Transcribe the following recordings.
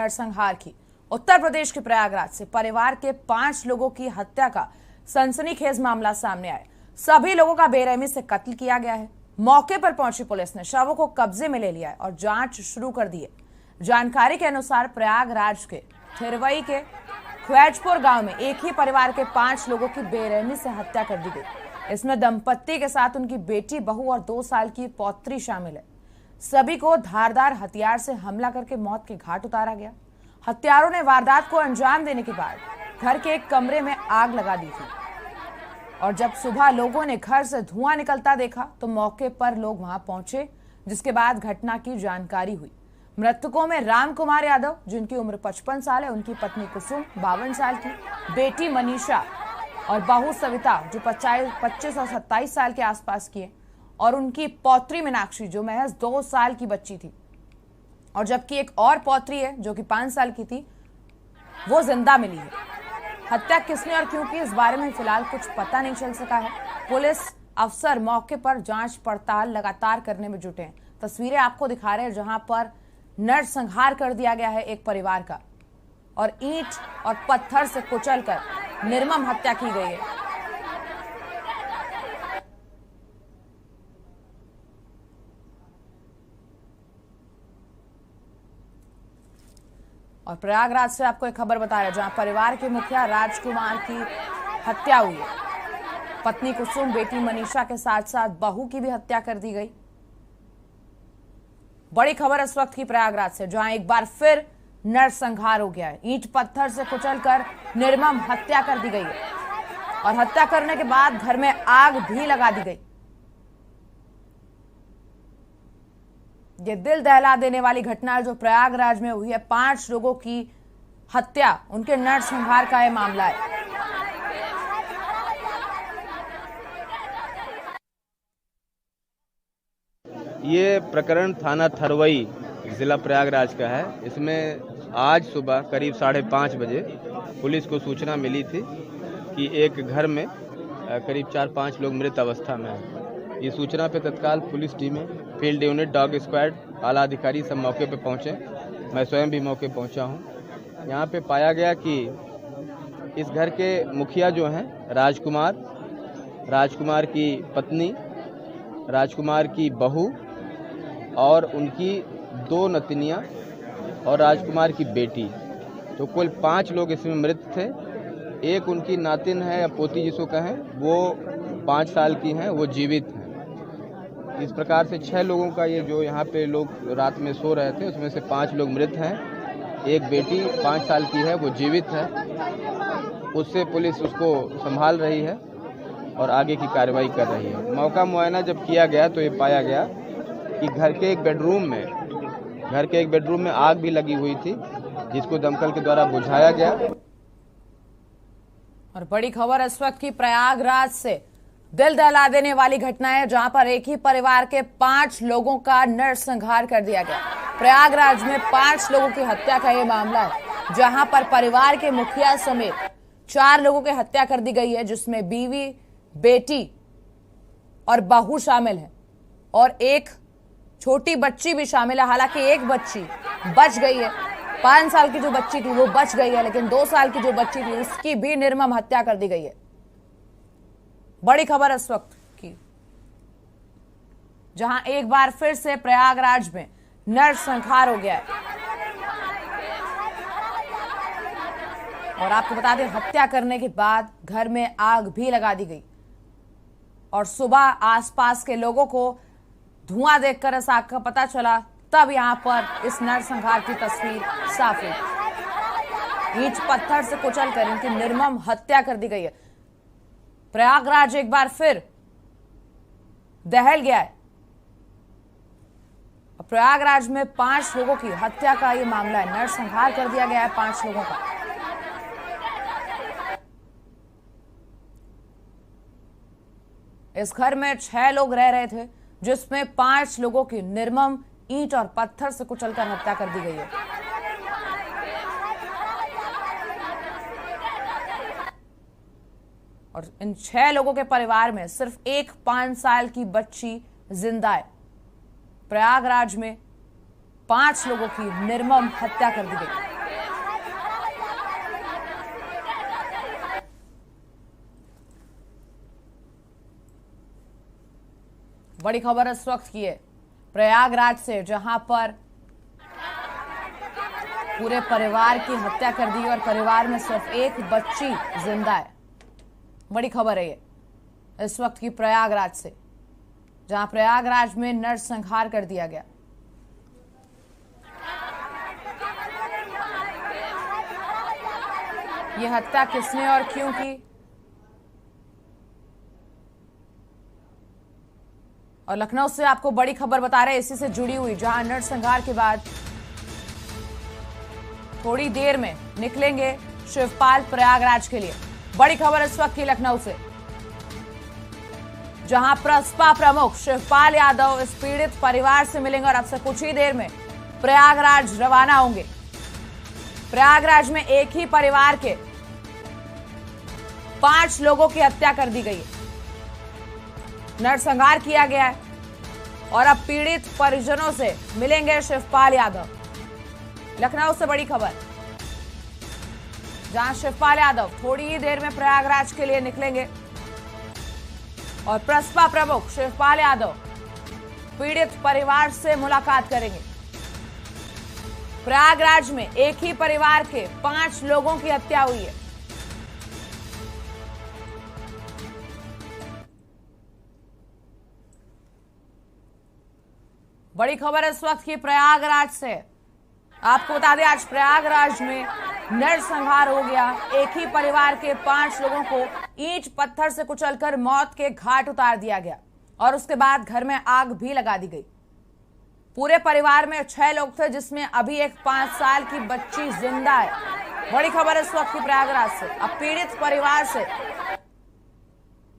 नरसंहार की। उत्तर प्रदेश के प्रयागराज से परिवार के 5 लोगों की हत्या का सनसनीखेज मामला सामने आया। सभी लोगों का बेरहमी से कत्ल किया गया है। मौके पर पहुंची पुलिस ने शवों को कब्जे में ले लिया है और जांच शुरू कर दी है। जानकारी के अनुसार प्रयागराज के थिरवई के ख्वैजपुर गांव में एक ही परिवार के 5 लोगों की बेरहमी से हत्या कर दी गई। इसमें दंपत्ति के साथ उनकी बेटी, बहू और 2 साल की पौत्री शामिल है। सभी को धारदार हथियार से हमला करके मौत के घाट उतारा गया। हत्यारों ने वारदात को अंजाम देने के बाद घर के एक कमरे में आग लगा दी थी और जब सुबह लोगों ने घर से धुआं निकलता देखा तो मौके पर लोग वहां पहुंचे, जिसके बाद घटना की जानकारी हुई। मृतकों में राम कुमार यादव, जिनकी उम्र 55 साल है, उनकी पत्नी कुसुम 52 साल की, बेटी मनीषा और बहू सविता जो 25 और 27 साल के आसपास की है, और उनकी पौत्री मीनाक्षी जो महज 2 साल की बच्ची थी, और जबकि एक और पौत्री है जो कि 5 साल की थी, वो जिंदा मिली है। हत्या किसने और क्यों की, इस बारे में फिलहाल कुछ पता नहीं चल सका है। पुलिस अफसर मौके पर जांच पड़ताल लगातार करने में जुटे हैं। तस्वीरें आपको दिखा रहे हैं जहां पर नरसंहार कर दिया गया है एक परिवार का और ईंट और पत्थर से कुचलकर निर्मम हत्या की गई है। और प्रयागराज से आपको एक खबर बता रहे हैं जहां परिवार के मुखिया राजकुमार की हत्या हुई है। पत्नी कुसुम, बेटी मनीषा के साथ साथ बहू की भी हत्या कर दी गई। बड़ी खबर इस वक्त की प्रयागराज से, जहां एक बार फिर नरसंहार हो गया है। ईंट पत्थर से कुचलकर निर्मम हत्या कर दी गई है और हत्या करने के बाद घर में आग भी लगा दी गई। ये दिल दहला देने वाली घटना जो प्रयागराज में हुई है, 5 लोगों की हत्या, उनके नरसंहार का यह मामला है। ये प्रकरण थाना थरवई जिला प्रयागराज का है। इसमें आज सुबह करीब 5:30 बजे पुलिस को सूचना मिली थी कि एक घर में करीब 4-5 लोग मृत अवस्था में हैं। ये सूचना पे तत्काल पुलिस टीमें, फील्ड यूनिट, डॉग स्क्वाड, आला अधिकारी सब मौके पे पहुंचे। मैं स्वयं भी मौके पहुंचा हूं। यहाँ पे पाया गया कि इस घर के मुखिया जो हैं राजकुमार, राजकुमार की पत्नी, राजकुमार की बहू और उनकी 2 नतनियाँ और राजकुमार की बेटी, तो कुल 5 लोग इसमें मृत थे। एक उनकी नातिन है या पोती जिसको कहें, वो 5 साल की हैं, वो जीवित हैं। इस प्रकार से 6 लोगों का ये जो यहाँ पे लोग रात में सो रहे थे, उसमें से 5 लोग मृत हैं। एक बेटी 5 साल की है, वो जीवित है। उससे पुलिस उसको संभाल रही है और आगे की कार्रवाई कर रही है। मौका मुआयना जब किया गया तो ये पाया गया कि घर के एक बेडरूम में आग भी लगी हुई थी, जिसको दमकल के द्वारा बुझाया गया। और बड़ी खबर इस वक्त की प्रयागराज से, दिल दहला देने वाली घटना है जहां पर एक ही परिवार के 5 लोगों का नरसंहार कर दिया गया। प्रयागराज में 5 लोगों की हत्या का यह मामला है, जहां पर परिवार के मुखिया समेत 4 लोगों की हत्या कर दी गई है, जिसमें बीवी, बेटी और बहू शामिल है और एक छोटी बच्ची भी शामिल है। हालांकि एक बच्ची बच गई है, 5 साल की जो बच्ची थी वो बच गई है, लेकिन 2 साल की जो बच्ची थी उसकी भी निर्मम हत्या कर दी गई है। बड़ी खबर इस वक्त की, जहां एक बार फिर से प्रयागराज में नरसंहार हो गया है। और आपको बता दें, हत्या करने के बाद घर में आग भी लगा दी गई और सुबह आसपास के लोगों को धुआं देखकर इस आग का पता चला, तब यहां पर इस नरसंहार की तस्वीर साफ हुई। ईंट पत्थर से कुचलकर इनकी निर्मम हत्या कर दी गई है। प्रयागराज एक बार फिर दहल गया है। प्रयागराज में 5 लोगों की हत्या का यह मामला है, नरसंहार कर दिया गया है 5 लोगों का। इस घर में 6 लोग रह रहे थे, जिसमें 5 लोगों की निर्मम ईंट और पत्थर से कुचलकर हत्या कर दी गई है। और इन 6 लोगों के परिवार में सिर्फ एक 5 साल की बच्ची जिंदा है। प्रयागराज में 5 लोगों की निर्मम हत्या कर दी गई। बड़ी खबर इस वक्त की है प्रयागराज से, जहां पर पूरे परिवार की हत्या कर दी और परिवार में सिर्फ एक बच्ची जिंदा है। बड़ी खबर है ये इस वक्त की प्रयागराज से, जहां प्रयागराज में नरसंहार कर दिया गया। ये हत्या किसने और क्यों की, और लखनऊ से आपको बड़ी खबर बता रहे हैं इसी से जुड़ी हुई, जहां नरसंहार के बाद थोड़ी देर में निकलेंगे शिवपाल प्रयागराज के लिए। बड़ी खबर इस वक्त की लखनऊ से, जहां प्रसपा प्रमुख शिवपाल यादव इस पीड़ित परिवार से मिलेंगे और अब से कुछ ही देर में प्रयागराज रवाना होंगे। प्रयागराज में एक ही परिवार के 5 लोगों की हत्या कर दी गई है, नरसंहार किया गया है और अब पीड़ित परिजनों से मिलेंगे शिवपाल यादव। लखनऊ से बड़ी खबर, जहां शिवपाल यादव थोड़ी ही देर में प्रयागराज के लिए निकलेंगे और प्रसपा प्रमुख शिवपाल यादव पीड़ित परिवार से मुलाकात करेंगे। प्रयागराज में एक ही परिवार के 5 लोगों की हत्या हुई है। बड़ी खबर इस वक्त की प्रयागराज से, आपको बता दें आज प्रयागराज में नरसंहार हो गया। एक ही परिवार के 5 लोगों को ईंट पत्थर से कुचलकर मौत के घाट उतार दिया गया और उसके बाद घर में आग भी लगा दी गई। पूरे परिवार में 6 लोग थे, जिसमें अभी एक 5 साल की बच्ची जिंदा है। बड़ी खबर इस वक्त की प्रयागराज से, अब पीड़ित परिवार से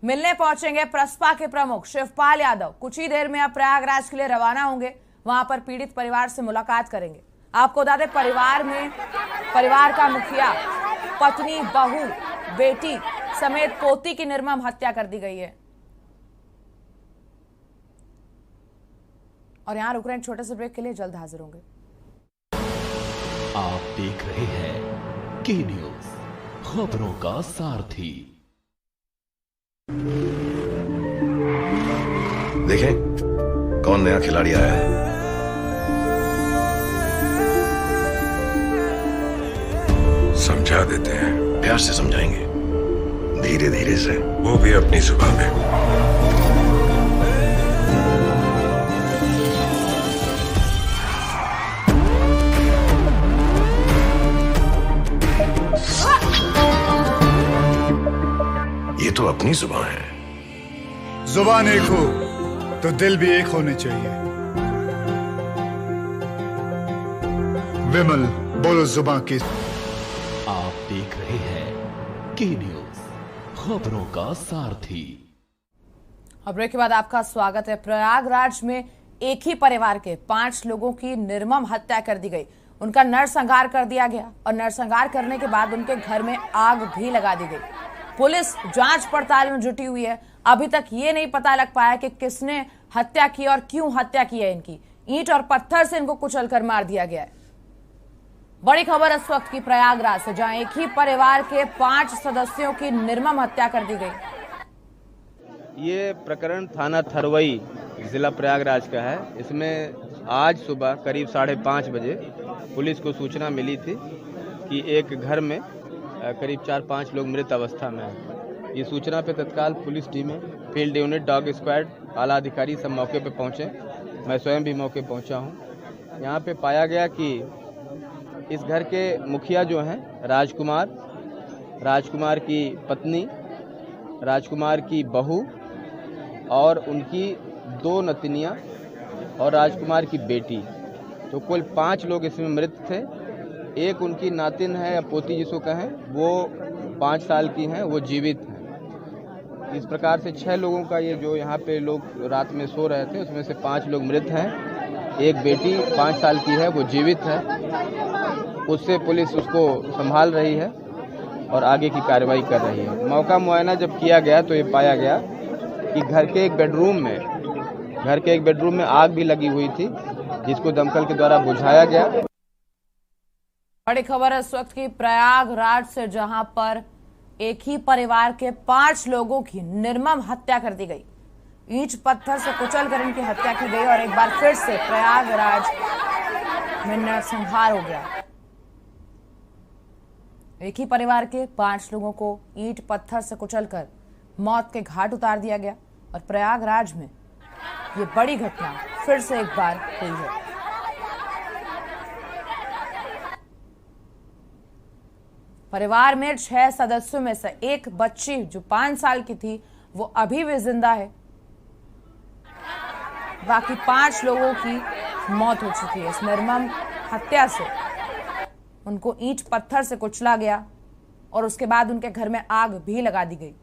मिलने पहुंचेंगे प्रसपा के प्रमुख शिवपाल यादव। कुछ ही देर में अब प्रयागराज के लिए रवाना होंगे, वहां पर पीड़ित परिवार से मुलाकात करेंगे। आपको बता दें परिवार का मुखिया, पत्नी, बहू, बेटी समेत पोती की निर्मम हत्या कर दी गई है। और यहां रुक रहे हैं छोटे से ब्रेक के लिए, जल्द हाजिर होंगे। आप देख रहे हैं के न्यूज, खबरों का सारथी। देखें कौन नया खिलाड़ी आया है। समझा देते हैं, प्यार से समझाएंगे, धीरे धीरे से, वो भी अपनी जुबान में। ये तो अपनी जुबान है। जुबान एक हो तो दिल भी एक होने चाहिए। विमल बोलो जुबान की। आप देख रहे हैं के न्यूज, खबरों का सारथी। अब ब्रेक के बाद आपका स्वागत है। प्रयागराज में एक ही परिवार के 5 लोगों की निर्मम हत्या कर दी गई, उनका नरसंहार कर दिया गया और नरसंहार करने के बाद उनके घर में आग भी लगा दी गई। पुलिस जांच पड़ताल में जुटी हुई है। अभी तक ये नहीं पता लग पाया कि किसने हत्या की और क्यों हत्या की है इनकी। ईंट और पत्थर से इनको कुचलकर मार दिया गया है। बड़ी खबर इस वक्त की प्रयागराज से, जहां एक ही परिवार के 5 सदस्यों की निर्मम हत्या कर दी गई। ये प्रकरण थाना थरवई जिला प्रयागराज का है। इसमें आज सुबह करीब 5:30 बजे पुलिस को सूचना मिली थी कि एक घर में करीब 4-5 लोग मृत अवस्था में हैं। ये सूचना पे तत्काल पुलिस टीमें, फील्ड यूनिट, डॉग स्क्वाड, आला अधिकारी सब मौके पे पहुंचे। मैं स्वयं भी मौके पहुंचा हूं। यहाँ पे पाया गया कि इस घर के मुखिया जो हैं राजकुमार की पत्नी, राजकुमार की बहू और उनकी 2 नतनियाँ और राजकुमार की बेटी, तो कुल 5 लोग इसमें मृत थे। एक उनकी नातिन है या पोती जिसको कहें, वो 5 साल की हैं, वो जीवित हैं। इस प्रकार से 6 लोगों का ये जो यहाँ पे लोग रात में सो रहे थे, उसमें से 5 लोग मृत हैं। एक बेटी 5 साल की है, वो जीवित है। उससे पुलिस उसको संभाल रही है और आगे की कार्रवाई कर रही है। मौका मुआयना जब किया गया तो ये पाया गया कि घर के एक बेडरूम में आग भी लगी हुई थी, जिसको दमकल के द्वारा बुझाया गया। बड़ी खबर है इस वक्त की प्रयागराज से, जहां पर एक ही परिवार के 5 लोगों की निर्मम हत्या कर दी गई। ईंट पत्थर से कुचलकर इनकी हत्या की गई और एक बार फिर से प्रयागराज में नरसंहार हो गया। एक ही परिवार के 5 लोगों को ईंट पत्थर से कुचलकर मौत के घाट उतार दिया गया और प्रयागराज में ये बड़ी घटना फिर से एक बार हुई है। परिवार में 6 सदस्यों में से एक बच्ची जो 5 साल की थी वो अभी भी जिंदा है। बाकी 5 लोगों की मौत हो चुकी है। इस निर्मम हत्या से उनको ईंट पत्थर से कुचला गया और उसके बाद उनके घर में आग भी लगा दी गई।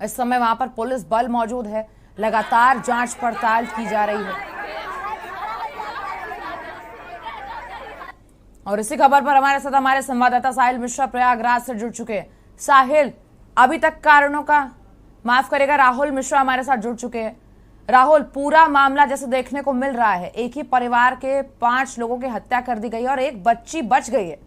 इस समय वहां पर पुलिस बल मौजूद है, लगातार जांच पड़ताल की जा रही है। और इसी खबर पर हमारे साथ हमारे संवाददाता साहिल मिश्रा प्रयागराज से जुड़ चुके हैं। साहिल, अभी तक कारणों का माफ करेगा, राहुल मिश्रा हमारे साथ जुड़ चुके हैं। राहुल, पूरा मामला जैसे देखने को मिल रहा है, एक ही परिवार के 5 लोगों की हत्या कर दी गई और एक बच्ची बच गई है।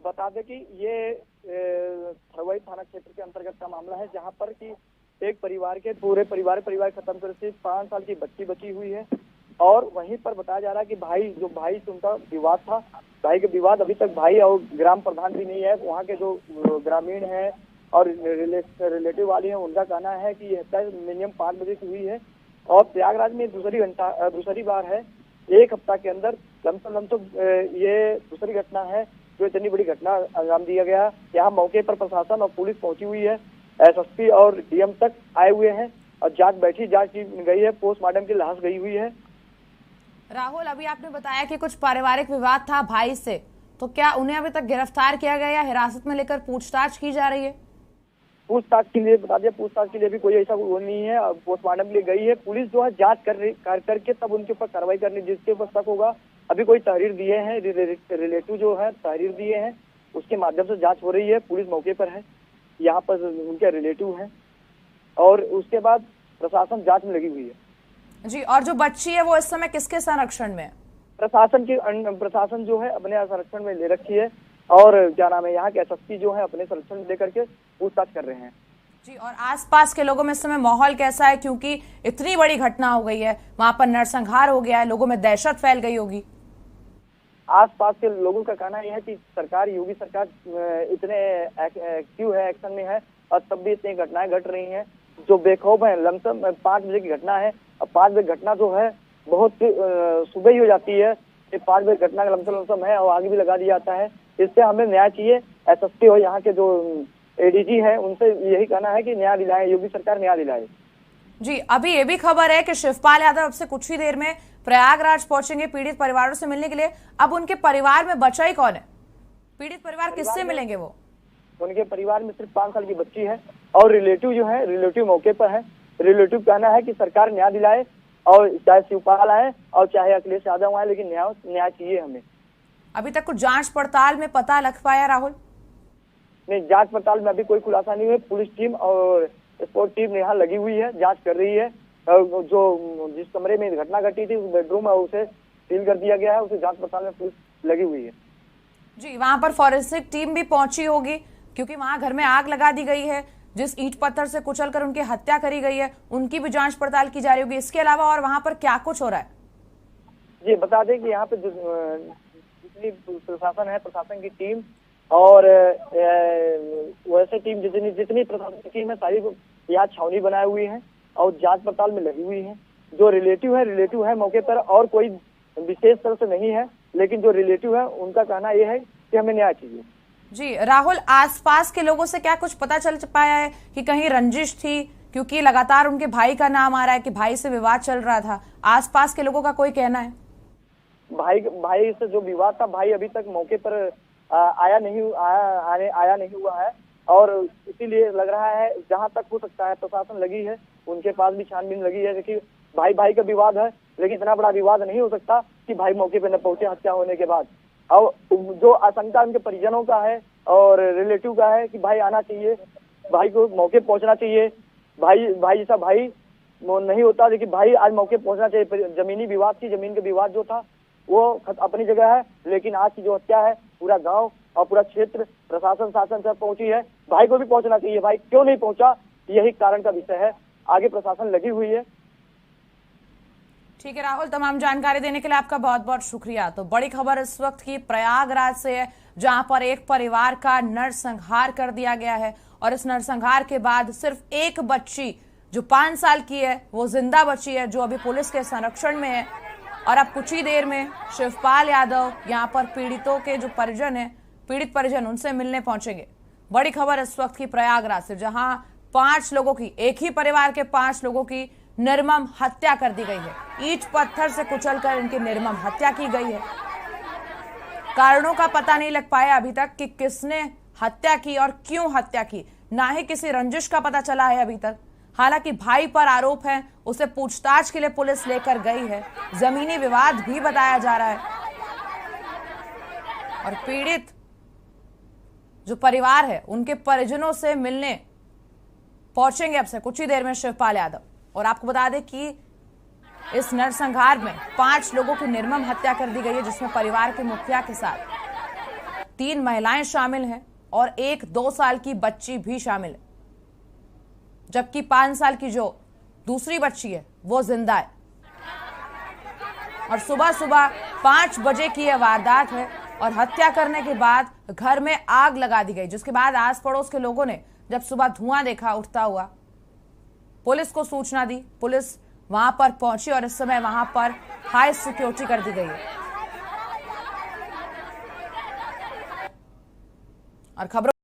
बता दें कि ये थरवई थाना क्षेत्र के अंतर्गत का मामला है, जहां पर कि एक परिवार के पूरे परिवार खत्म कर सिर्फ 5 साल की बच्ची बची हुई है। और वहीं पर बताया जा रहा है कि भाई से उनका विवाद था। भाई का विवाद अभी तक भाई और ग्राम प्रधान भी नहीं है। वहाँ के जो ग्रामीण है और रिलेटिव वाले हैं, उनका कहना है कि ये हत्या मिनिमम 5 बजे की हुई है। और प्रयागराज में दूसरी बार है 1 हफ्ता के अंदर लमसम ये दूसरी घटना है जो इतनी बड़ी घटना अंजाम दिया गया। यहाँ मौके पर प्रशासन और पुलिस पहुंची हुई है, एसएसपी और डीएम तक आए हुए हैं और जांच की गई है, पोस्टमार्टम की लाश गई हुई है। राहुल, अभी आपने बताया कि कुछ पारिवारिक विवाद था भाई से, तो क्या उन्हें अभी तक गिरफ्तार किया गया या हिरासत में लेकर पूछताछ की जा रही है? पूछताछ के लिए बता दिया, पूछताछ के लिए भी कोई ऐसा वो नहीं है। पोस्टमार्टम के लिए गई है पुलिस, जो है जांच करके तब उनके ऊपर कार्रवाई करनी, जिसके ऊपर शक होगा। अभी कोई तहरीर दिए हैं, रिलेटिव जो है तहरीर दिए हैं, उसके माध्यम से जांच हो रही है। पुलिस मौके पर है, यहाँ पर उनके रिलेटिव हैं और उसके बाद प्रशासन जांच में लगी हुई है जी। और जो बच्ची है वो इस समय किसके संरक्षण में है? प्रशासन जो है अपने संरक्षण में ले रखी है और क्या नाम है, यहाँ के एसएसपी जो है अपने संरक्षण में लेकर के पूछताछ कर रहे हैं जी। और आसपास के लोगों में इस समय माहौल कैसा है, क्योंकि इतनी बड़ी घटना हो गई है, वहां पर नरसंहार हो गया है, लोगों में दहशत फैल गई होगी? आसपास के लोगों का कहना यह है कि सरकार, योगी सरकार इतने एक्टिव है, एक्शन में है और तब भी इतनी घटनाएं घट रही हैं जो बेखौफ है। लमसम 5 बजे की घटना है और 5 बजे घटना जो है बहुत सुबह ही हो जाती है। 5 बजे घटना का लमसम है और आगे भी लगा दिया जाता है। इससे हमें न्याय चाहिए। एसएसपी और यहाँ के जो एडीजी है उनसे यही कहना है कि न्याय दिलाए, योगी सरकार न्याय दिलाए जी। अभी ये भी खबर है कि शिवपाल यादव अब से कुछ ही देर में प्रयागराज पहुंचेंगे पीड़ित परिवारों से मिलने के लिए। अब उनके परिवार में बचा ही कौन है? पीड़ित परिवार किससे मिलेंगे? वो उनके परिवार में सिर्फ 5 साल की बच्ची है और रिलेटिव जो है, रिलेटिव मौके पर है। रिलेटिव कहना है कि सरकार न्याय दिलाए और चाहे शिवपाल आए और चाहे अखिलेश यादव आए, लेकिन न्याय चाहिए हमें। अभी तक कुछ जांच पड़ताल में पता लग पाया राहुल? नहीं, जांच पड़ताल में अभी कोई खुलासा नहीं हुआ। पुलिस टीम और स्पोर्ट टीम यहाँ लगी हुई है, जांच कर रही है। जो जिस कमरे में घटना घटी थी उस बेडरूम है उसे सील कर दिया गया है, उसे जांच पड़ताल में पुलिस लगी हुई है जी। वहां पर फॉरेंसिक टीम भी पहुंची होगी, क्योंकि वहां घर में आग लगा दी गई है, जिस ईंट पत्थर से कुचलकर उनकी हत्या करी गई है, उनकी भी जांच पड़ताल की जा रही होगी। इसके अलावा और वहां पर क्या कुछ हो रहा है? जी, बता दें कि यहाँ पे जितनी प्रशासन है, प्रशासन की टीम और वैसे टीम जितनी प्रशासन की टीम है, सारी यहाँ छावनी बनाए हुई है और जांच पड़ताल में लगी हुई है। जो रिलेटिव है मौके पर और कोई विशेष तरह से नहीं है, लेकिन जो रिलेटिव है उनका कहना यह है कि हमें न्याय चाहिए जी। राहुल, आसपास के लोगों से क्या कुछ पता चल पाया है कि कहीं रंजिश थी? क्योंकि लगातार उनके भाई का नाम आ रहा है कि भाई से विवाद चल रहा था। आसपास के लोगों का कोई कहना है? भाई से जो विवाद था, भाई अभी तक मौके पर आया नहीं हुआ है और इसीलिए लग रहा है, जहां तक हो सकता है प्रशासन लगी है, उनके पास भी छानबीन लगी है। देखिए, भाई का विवाद है, लेकिन इतना बड़ा विवाद नहीं हो सकता कि भाई मौके पर न पहुंचे हत्या होने के बाद। और जो आशंका उनके परिजनों का है और रिलेटिव का है कि भाई आना चाहिए, भाई को मौके पहुंचना चाहिए। भाई जैसा भाई नहीं होता, लेकिन भाई आज मौके पहुंचना चाहिए। जमीनी विवाद थी, जमीन का विवाद जो था वो अपनी जगह है, लेकिन आज की जो हत्या है, पूरा गांव और पूरा क्षेत्र प्रशासन शासन से पहुंची है। भाई को भी पहुंचना चाहिए। भाई क्यों नहीं पहुंचा, यही कारण का विषय है। आगे प्रशासन लगी हुई है। ठीक है राहुल, तमाम जानकारी देने के लिए आपका बहुत बहुत शुक्रिया। तो बड़ी खबर इस वक्त की प्रयागराज से है, जहां पर एक परिवार का नरसंहार कर दिया गया है और इस नरसंहार के बाद सिर्फ एक बच्ची जो 5 साल की है वो जिंदा बची है, जो अभी पुलिस के संरक्षण में है। और अब कुछ ही देर में शिवपाल यादव यहाँ पर पीड़ितों के जो परिजन है, पीड़ित परिजन, उनसे मिलने पहुंचेंगे। बड़ी खबर इस वक्त की प्रयागराज से, जहां 5 लोगों की, एक ही परिवार के 5 लोगों की निर्मम हत्या कर दी गई है। ईंट पत्थर से कुचलकर इनकी निर्मम हत्या की गई है। कारणों का पता नहीं लग पाया अभी तक कि किसने हत्या की और क्यों हत्या की, ना ही किसी रंजिश का पता चला है अभी तक। हालांकि भाई पर आरोप है, उसे पूछताछ के लिए पुलिस लेकर गई है। जमीनी विवाद भी बताया जा रहा है और पीड़ित जो परिवार है उनके परिजनों से मिलने पहुंचेंगे अब से कुछ ही देर में शिवपाल यादव। और आपको बता दें कि इस नरसंहार में 5 लोगों की निर्मम हत्या कर दी गई है, जिसमें परिवार के मुखिया के साथ 3 महिलाएं शामिल हैं और एक 2 साल की बच्ची भी शामिल है, जबकि 5 साल की जो दूसरी बच्ची है वो जिंदा है। और सुबह सुबह 5 बजे की यह वारदात है और हत्या करने के बाद घर में आग लगा दी गई, जिसके बाद आस पड़ोस के लोगों ने जब सुबह धुआं देखा उठता हुआ, पुलिस को सूचना दी। पुलिस वहां पर पहुंची और इस समय वहां पर हाई सिक्योरिटी कर दी गई है। और खबरों